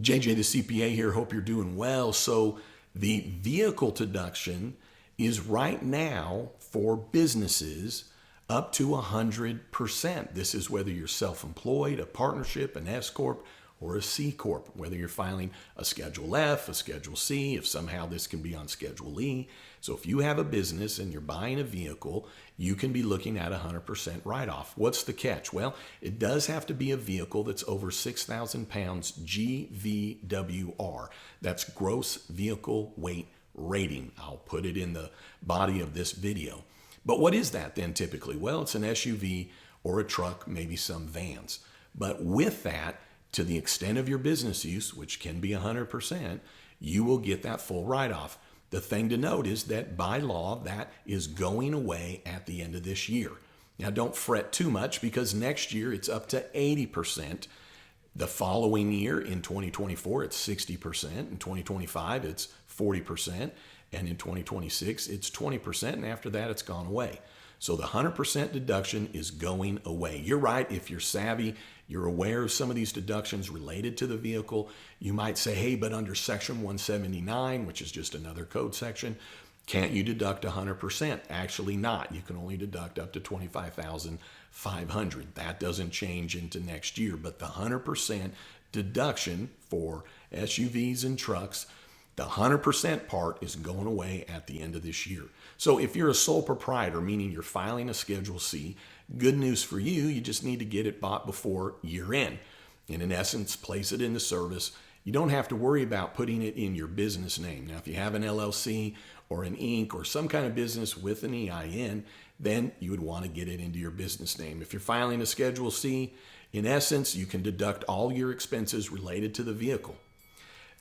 JJ the CPA here. Hope you're doing well. So the vehicle deduction is right now for businesses up to 100%. This is whether you're self-employed, a partnership, an S Corp, or a C Corp, whether you're filing a Schedule F, a Schedule C, if somehow this can be on Schedule E. So if you have a business and you're buying a vehicle, you can be looking at 100% write-off. What's the catch? Well, it does have to be a vehicle that's over 6,000 pounds GVWR. That's gross vehicle weight rating. I'll put it in the body of this video. But what is that then typically? Well, it's an SUV or a truck, maybe some vans. But with that, to the extent of your business use, which can be 100%, you will get that full write-off. The thing to note is that by law, that is going away at the end of this year. Now, don't fret too much because next year it's up to 80%. The following year in 2024, it's 60%. In 2025, it's 40%. And in 2026, it's 20%. And after that, it's gone away. So the 100% deduction is going away. You're right. If you're savvy, you're aware of some of these deductions related to the vehicle. You might say, hey, but under Section 179, which is just another code section, can't you deduct 100%? Actually not. You can only deduct up to $25,500. That doesn't change into next year. But the 100% deduction for SUVs and trucks, the 100% part is going away at the end of this year. So if you're a sole proprietor, meaning you're filing a Schedule C, good news for you, you just need to get it bought before year end. And in essence, place it into service. You don't have to worry about putting it in your business name. Now, if you have an LLC or an Inc. or some kind of business with an EIN, then you would want to get it into your business name. If you're filing a Schedule C, in essence, you can deduct all your expenses related to the vehicle.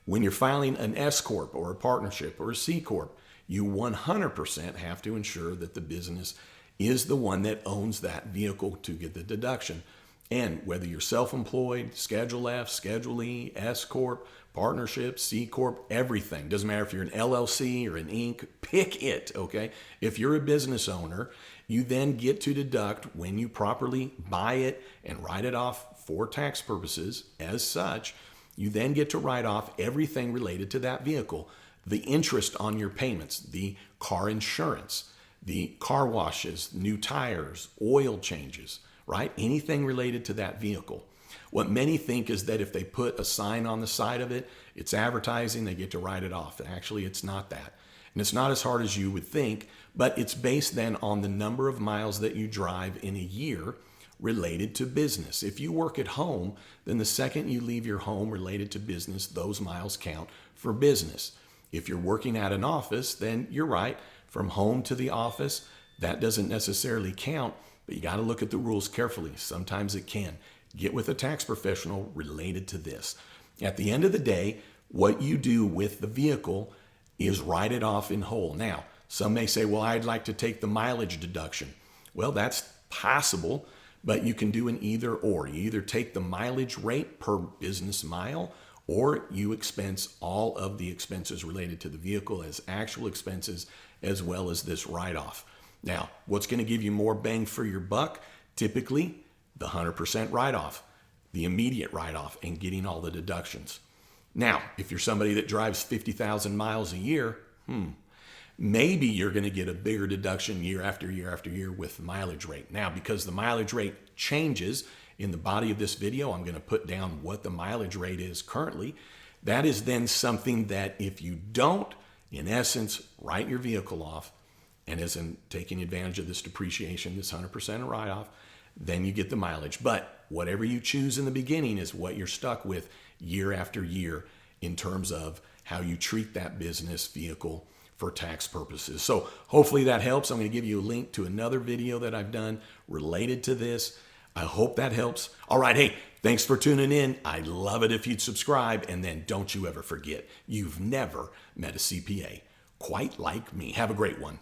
When you're filing an S Corp or a partnership or a C Corp, you 100% have to ensure that the business is the one that owns that vehicle to get the deduction. And whether you're self-employed, Schedule F, Schedule E, S Corp, partnership, C Corp, everything. Doesn't matter if you're an LLC or an Inc., pick it, okay? If you're a business owner, you then get to deduct when you properly buy it and write it off for tax purposes as such. You then get to write off everything related to that vehicle, the interest on your payments, the car insurance, the car washes, new tires, oil changes, right? Anything related to that vehicle. What many think is that if they put a sign on the side of it, it's advertising, they get to write it off. Actually, it's not that. And it's not as hard as you would think, but it's based then on the number of miles that you drive in a year related to business. If you work at home, then the second you leave your home related to business, those miles count for business. If you're working at an office, then you're right, from home to the office, that doesn't necessarily count, but you got to look at the rules carefully. Sometimes it can. Get with a tax professional related to this. At the end of the day, what you do with the vehicle is write it off in whole. Now, some may say, well, I'd like to take the mileage deduction. Well, that's possible. But you can do an either or. You either take the mileage rate per business mile, or you expense all of the expenses related to the vehicle as actual expenses, as well as this write-off. Now, what's going to give you more bang for your buck? Typically, the 100% write-off, the immediate write-off, and getting all the deductions. Now, if you're somebody that drives 50,000 miles a year, maybe you're going to get a bigger deduction year after year after year with mileage rate. Now, because the mileage rate changes in the body of this video, I'm going to put down what the mileage rate is currently. That is then something that if you don't, in essence, write your vehicle off, and as in taking advantage of this depreciation, this 100% write-off, then you get the mileage. But whatever you choose in the beginning is what you're stuck with year after year in terms of how you treat that business vehicle for tax purposes. So hopefully that helps. I'm going to give you a link to another video that I've done related to this. I hope that helps. All right. Hey, thanks for tuning in. I'd love it if you'd subscribe. And then don't you ever forget, you've never met a CPA quite like me. Have a great one.